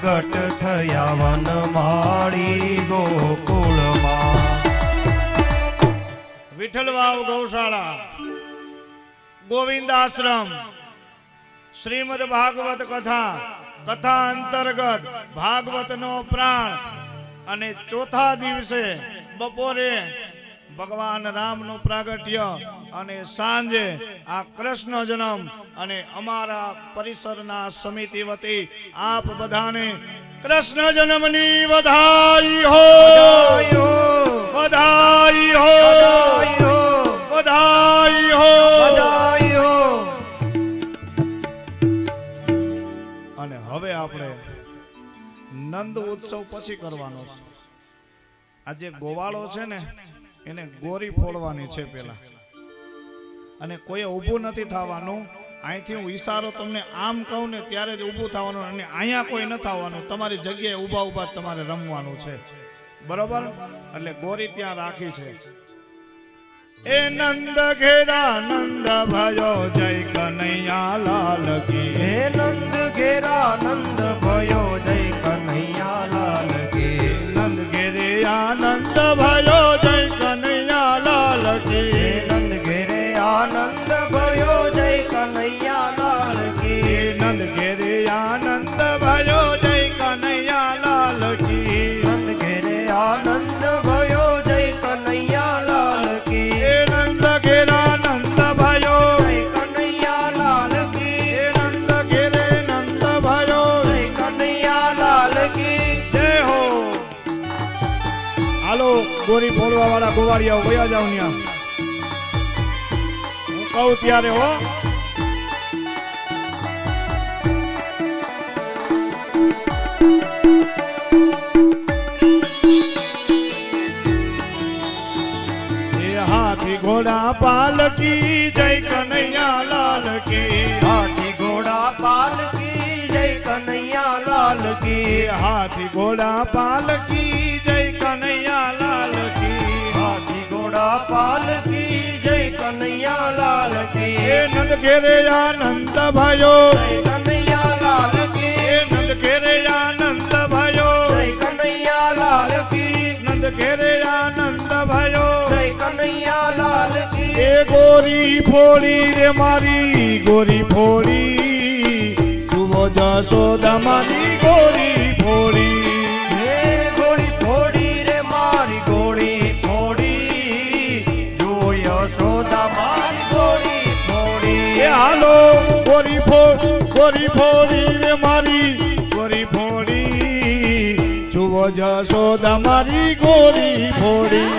પ્રગટ થયા વનમાળી ગોકુળમાં. વિઠ્ઠલવાવ ગૌશાળા, ગોવિંદ આશ્રમ, શ્રીમદ ભાગવત કથા, કથા અંતર્ગત ભાગવત નો પ્રાણ અને ચોથા દિવસે બપોરે ભગવાન રામનું પ્રાગટ્ય અને સાંજે આ કૃષ્ણ જન્મ અને અમારા પરિસરના સમિતિ વતી આપ બધાને કૃષ્ણ જન્મની વધાઈ હો, વધાઈ હો, વધાઈ હો. અને હવે આપણે નંદ ઉત્સવ પછી કરવાનો છે. આ જે ગોવાળો છે ને એને ગોરી ફોડવાની છે પેલા, અને કોઈ ઊભું નથી થવાનું. અહીંથી હું ઈશારો તમને આમ કહું ને ત્યારે જ ઊભું થવાનું, અને અહીંયા કોઈ ન થવાનું. તમારી જગ્યાએ ઊભા ઊભા તમારે રમવાનું છે, બરોબર? એટલે ગોરી ત્યાં રાખી છે. એ નંદ ઘેરા નંદ ભયો જય કનૈયા લાલ કી. હે નંદ ઘેરા નંદ ભયો જય કનૈયા લાલ કી. નંદ ઘેરે આનંદ ભયો જય કનૈયા લાલ કી. નંદ ઘેરે આનંદ ભયો જય કનૈયા લાલ કી. નંદ ઘેરે આનંદ ભયો જય કનૈયા લાલ કી. નંદ ઘેરે આનંદ ભયો જય કનૈયા લાલ કી. નંદ ઘેરા નંદ ભયો જય કનૈયા લાલ કી. નંદ ઘેરે નંદ ભયો જય કનૈયા લાલ કી. જય હો. હાલો ગોરી ફોડવા વાળા ગોવાળિયાઓ વયા જાવ ન્યા, હું કહું ત્યારે હો. હાથી ઘોડા પાલકી જય કનૈયા લાલ કી. હાથી ઘોડા પાલકી જય કનૈયા લાલ કી. હાથી ઘોડા પાલકી જય કનૈયા લાલ કી. હાથી ઘોડા પાલકી જય કનૈયા લાલ કી. એ નંદ ઘેરે આનંદ ભયો જય કનૈયા લાલ કી. નંદ ઘેરે આનંદ ભયો જય કનૈયા લાલ કી. નંદ ઘેરે આનંદ ભયો જય કનૈયા લાલ કી. એ ગોરી ફોડી રે મારી ગોરી ફોડી, જુઓ જશોદા મારી ગોરી ફોડી. હે ગોળી ફોડી રે મારી ગોળી ફોડી, જો યશોદા મારી ગોળી ફોડી. એ હાલો ગોરી ફોડી રે મારી ગોરી ફોડી, જુઓ જશોદા મારી ગોરી ફોડી.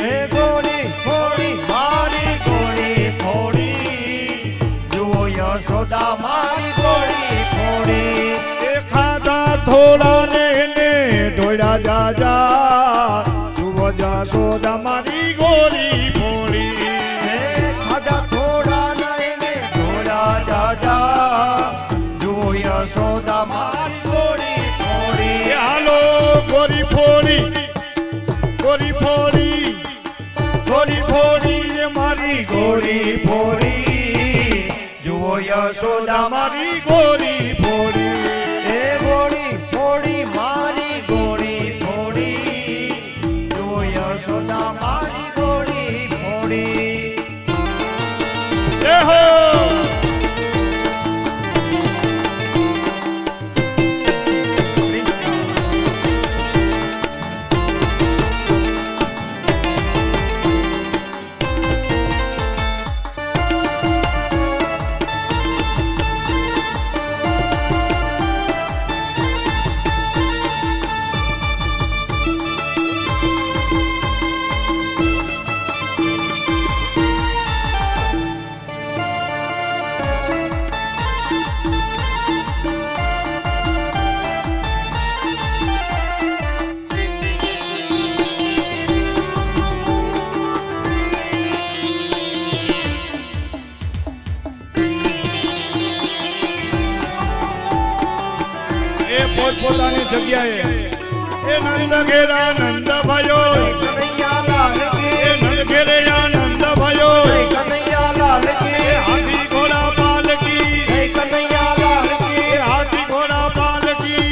હે ગોળી ફોડી મારી ગોળી ફોડી, જો યશોદા મારી ગોળી ફોડી. એ ખાધા થોડા ને ઢોળા જાજા, જુઓ જશોદા મારી ગોરી ફોડી. હે ખાધા થોડા નયને ઢોળા જાજા, જો યશોદા મારી ગોળી ફોડી. એ હાલો ગોરી ફોડી રે મારી ગોળી ફોડી, જુઓ યશોદા મારી ગોળી ફોડી. હે ગોળી ફોડી મારી ગોળી ફોડી, જુઓ યશોદા મારી ગોળી ફોડી. જય હો. પોતપોતાની જગ્યાએ એ નંદ ઘેરા નંદ ભયો કનૈયા લાલ કી. એ નંદ ઘેરે આનંદ ભયો કનૈયા લાલ કી. હાથી ઘોડા પાલકી જય કનૈયા લાલ કી. હાથી ઘોડા પાલકી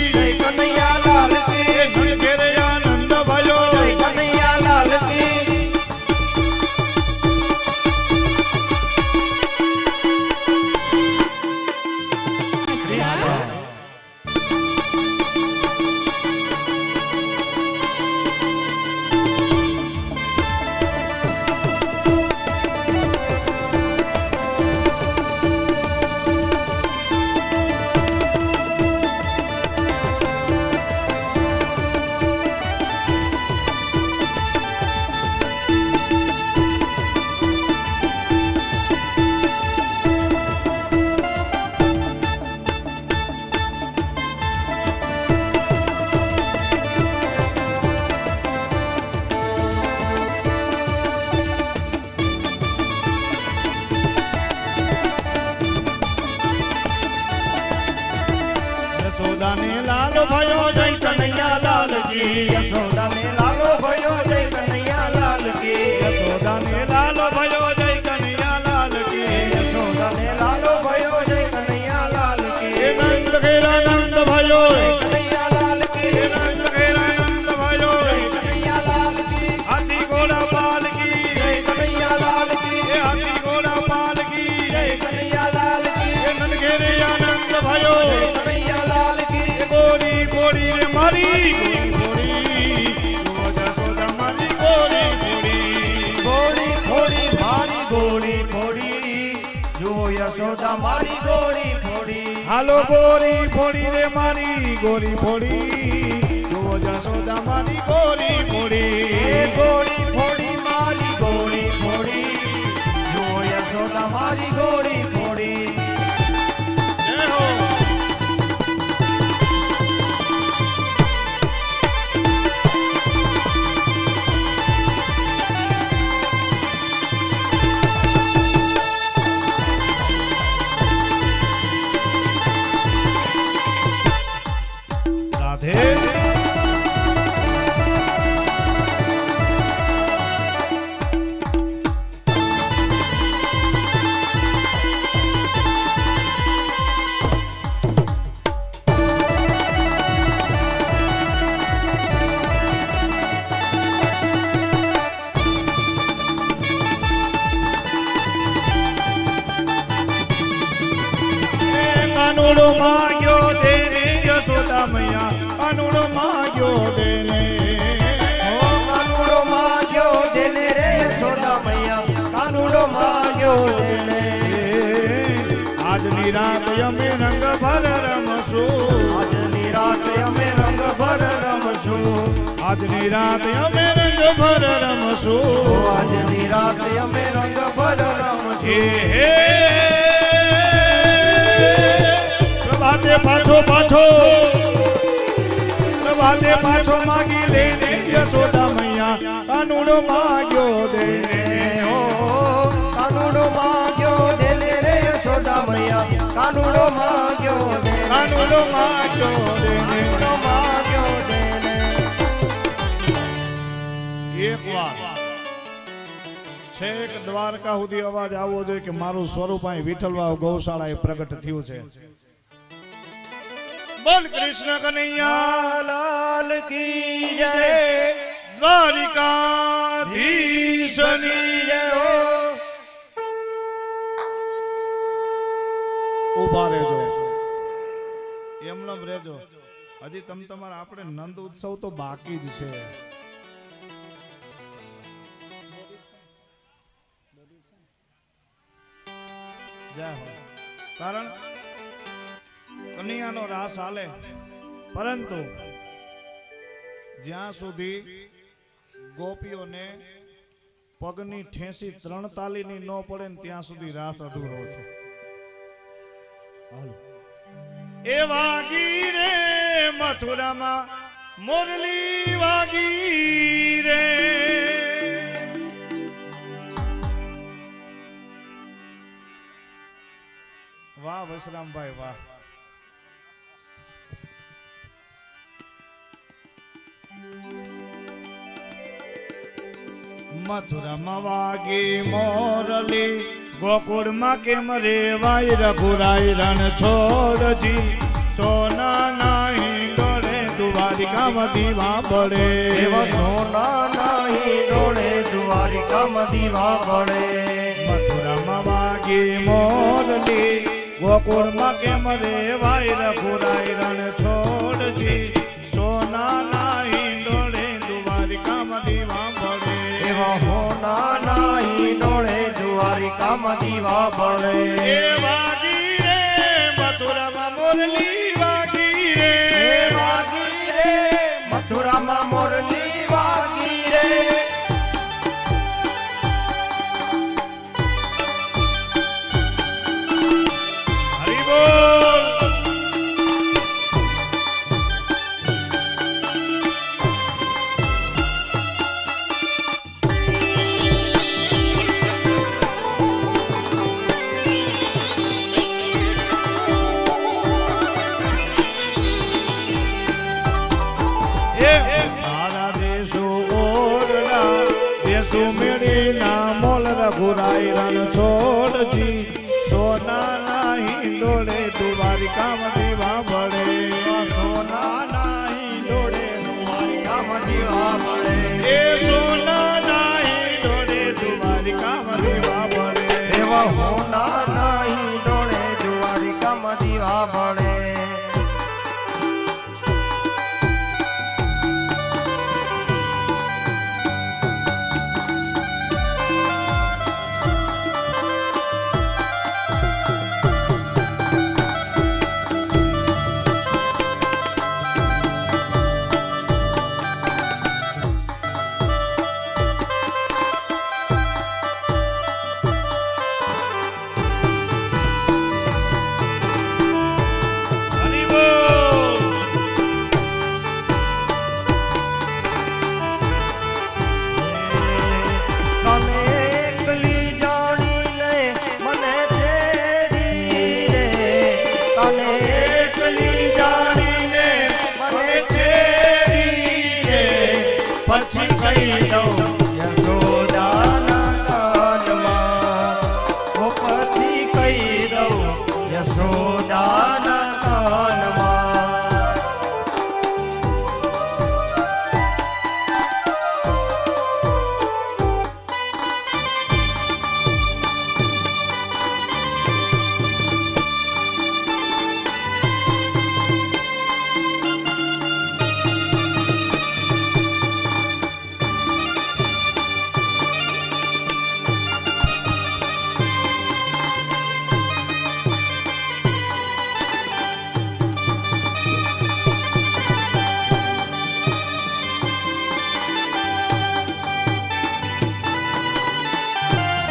કી યશોદા ને લાલો ભયો જય કનૈયા લાલ કી યશોદા ને લાલો ભયો જય કનૈયા લાલ કી યશોદા ને લાલો ભયો જય કનૈયા લાલ કી એ નંદ ઘેરા નંદ ભયો કનૈયા લાલ કી એ નંદ ઘેરા નંદ ભયો કનૈયા લાલ કી હાથી ઘોડા પાલ કી જય કનૈયા લાલ કી એ હાથી ઘોડા પાલ કી જય કનૈયા લાલ કી એ નંદ ઘેરે આનંદ ભયો જય કનૈયા લાલ કી એ ગોરી ગોરી રે મારી ગોરી યશોદા મારી ગોરી ગોરી ગોળી ફોડી મારી ગોળી ફોડી જુઓ યશોદા મારી ગોળી ફોડી હાલો ગોરી ફોડી રે મારી ગોરી ફોડી જુઓ યશોદા મારી ગોરી એ ફોડી ગોળી ફોડી મારી ગોળી ફોડી જુઓ યશોદા મારી ગોળી ફોડી જય હો રાધે કાનુડો માગ્યો દેને યશોદા મૈયા કાનુડો માગ્યો દેને ઓ કાનુડો માગ્યો દેને રે યશોદા મૈયા કાનુડો માગ્યો દેને આજની રાત અમે રંગ ભર રમશું આજની રાત અમે રંગ ભર રમશું આજની રાત અમે રંગ ભર રમશું આજની રાત અમે રંગ ભર હે રમશું હે પ્રભાતે પાછો પાછો પ્રભાતે પાછો માગી લેને યશોદા મૈયા કાનુડો માગ્યો દેને ઓ કાનુડો માગ્યો દેને રે યશોદા મૈયા કાનુડો માગ્યો દેને કાનુડો માગ્યો દેને કાનુડો માગ્યો દેને એક વાર છેક દ્વારકા સુધી અવાજ આવવો જોઈએ કે મારું સ્વરૂપ અહીં વિઠ્ઠલવાવ ગૌશાળાએ પ્રગટ થયું છે બોલ કૃષ્ણ કનૈયા લાલ કી જય દ્વારિકાધીશની જય હો. ઊભા રહેજો એમનેમ રહેજો હજી તમારા આપણે નંદ ઉત્સવ તો બાકી જ છે જય હો. કારણ કનૈયાનો રાસ હાલે પરંતુ જ્યાં સુધી ગોપીઓને પગની ઠેસી 3 તાલીની ન પડે ને ત્યાં સુધી રાસ અધૂરો છે એ વાગી રે મથુરામાં મુરલી વાગી રે વાહ વસરામભાઈ વાહ મથુરામાં વાગી મોરલી ગોકુળમાં કેમ રેવાય રઘુરાય રણ છોડજી સોના નાહી ડોળે દ્વારિકામાં દીવા બળે એવા સોના નહીં ડોળે દ્વારિકામાં દીવા બળે મથુરામાં વાગી મોરલી ગોકુળમાં કેમ રેવાય રઘુરાય રણ છોડજી સોના નાહી ડોળે દ્વારિકામાં દીવા બળે એવા હોના નહીં ડોળે દ્વારિકામાં દીવા બળે એ વાગી રે મથુરામાં મોરલી વાગી રે વાગી રે મથુરામાં મોરલી વાગી રે હરિ બોલ મથુરાઈ રણ છોડજી સોનાના હિંડોળે દ્વારિકામાં દીવા બળે સોનાના હિંડોળે દ્વારિકામાં દીવા બળે એ સોનાના હિંડોળે દ્વારિકામાં દીવા બળે એવા સોનાના હિંડોળે દ્વારિકામાં દીવા બળે પછી કહી દઉં યશોદાના કાનમાં પછી કહી દઉં યશોદા